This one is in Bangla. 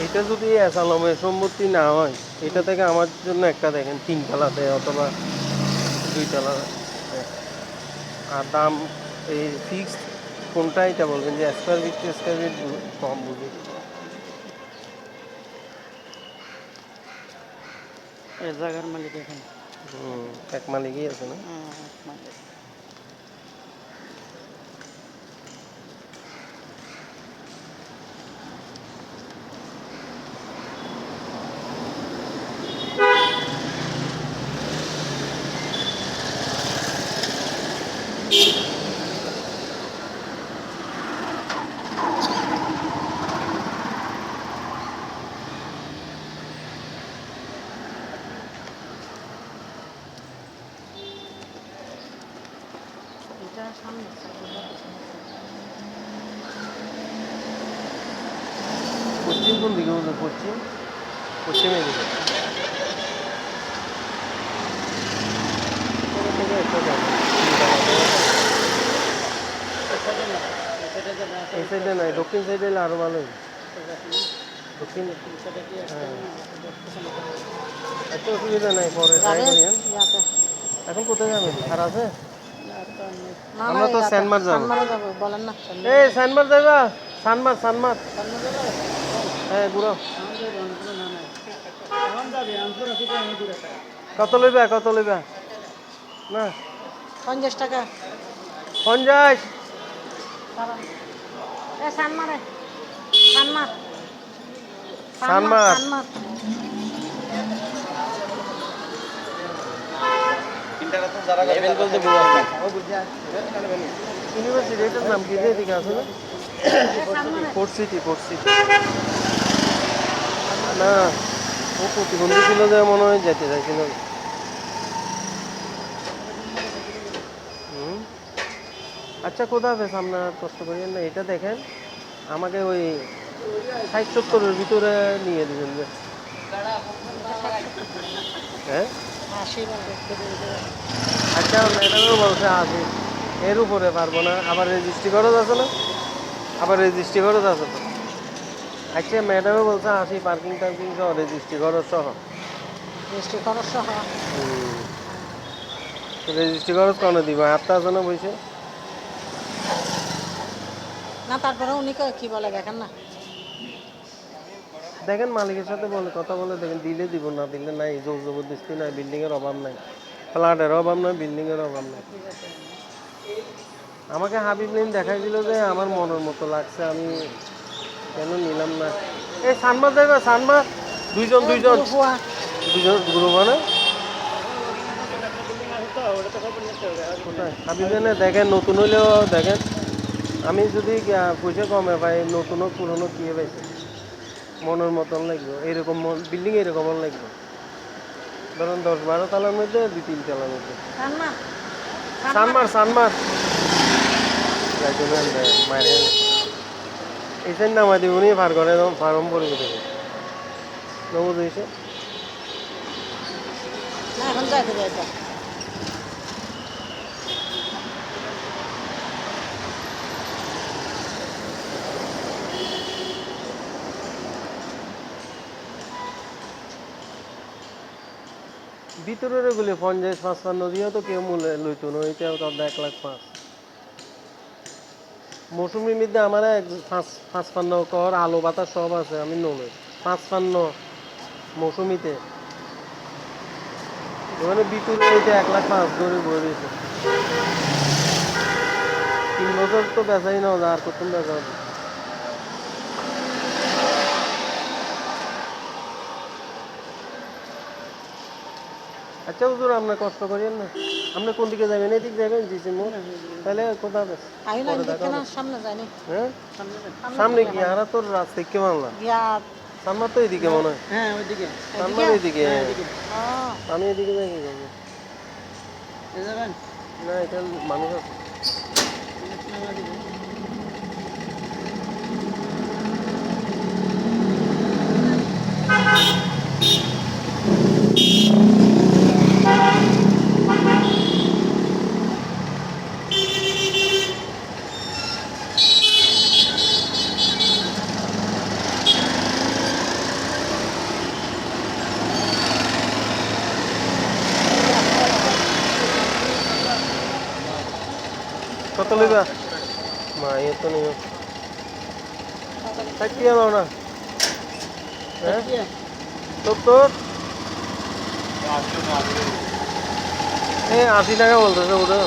এটা যদি অ্যাসালামের সম্পত্তি না হয়, এটা থেকে আমার জন্য একটা দেখেন 3 তলাতে অথবা 2 তলা। আর দাম এই ফিক্সড কোনটা এটা বলবেন যে স্কোয়ার ফিট কম বুঝি। এই জায়গার মালিক এখানে এক মালিকই আছে না? এক মালিক। এটা সামনে পশ্চিম কোন দিকে বলতে? পশ্চিম এদিকে এই সাইডে নাই, দক্ষিণ সাইডে এলে আরো ভালোই। দক্ষিণ হ্যাঁ, এত অসুবিধা নাই, পরে ট্রাই করি। এখন কোথায় যাবেন? আর আছে আমরা তো স্যানমার যাবো। বলেন না এই স্যানমার যাইবা? সানমার হ্যাঁ ঘুরো। কত লইবা না? 50 টাকা 50। সানমার ইউনিভার্সিটি এটার নাম কি? এদিকে আছে না? ফোর্ট সিটি না, ও প্রতিবন্ধী ছিল যে মনে হয় যেতে চাইছিল। আচ্ছা কোথা হবে আপনার কষ্ট করিয়েন না, এটা দেখেন আমাকে ওই 60-70-এর ভিতরে নিয়ে দেবেন যে। হ্যাঁ আচ্ছা, ম্যাডামও বলছে আসি, এর উপরে পারবো না, আবার রেজিস্ট্রি খরচ আছে না? তো। আচ্ছা ম্যাডামও বলছে আসি, পার্কিং সহ রেজিস্ট্রি খরচ সহ। রেজিস্ট্রি খরচ কেন দিব? হাতটা আছে না বইছে না, তারপরে উনি কি বলে দেখেন না। দেখেন মালিকের সাথে কথা বলে দেখেন, দিলে দিব, না দিলে নাই। জোর জবরদস্তি নাই, বিল্ডিংয়ের অভাব নাই, ফ্ল্যাটের অভাব নাই, বিল্ডিংয়ের অভাব নাই। আমাকে হাবিব লেন দেখাইছিল যে আমার মনের মতো লাগছে, আমি কেন নিলাম না। এই সানমার যাইবা? সানমার দুইজন গ্রুপ না? কোথায় হাবিব লেনে দেখেন, নতুন হইলেও দেখেন। আমি যদি পয়সা কমে পাই, নতুন হোক পুরনো কি পাইছি, মনের মতন লাগবে। এইরকম বিল্ডিং এরকম লাগবে, ধরুন 10-12 তলার মধ্যে 2-3 তলার মধ্যে। সানমার মায়ের এই সাইড নামাই দিব নি, ফার করে ফার্ম পড়বে দেবে নবুজ হয়েছে। এখন যাইতে যাইতে ভিতরের এগুলি 50-55 দিয়েও তো কেউ মূল্যে লইতো না, ওইটা 1,05,000। মৌসুমীর মধ্যে আমার 55 কর, আলো বাতাস সব আছে, আমি নলই 55 মৌসুমিতে। ওখানে ভিতরে ওইটা 1,05,000 ধরে বয়ে দিয়েছে। 3 বছর তো বেচাই না, আর কত বেচা হবে। আচ্ছা হুজুর, আপনার কষ্ট করেন না। আপনি কোন দিকে যাবেন? এদিক যাবেন জিসি মোড়? তাহলে কোথা হবে? হ্যাঁ সামনে কি? আর তোর রাস্তা থেকে বাংলা সানমার তো এদিকে মনে হয়। হ্যাঁ ওইদিকে সানমার এদিকে। আমি এদিকে যাই কি করবো? না এটা মানুষ আছে। কত লইবা মা এ তো নিও থাকিয়ে নাও না হ্যাঁ 70 80 টাকা বলতেছে ওটা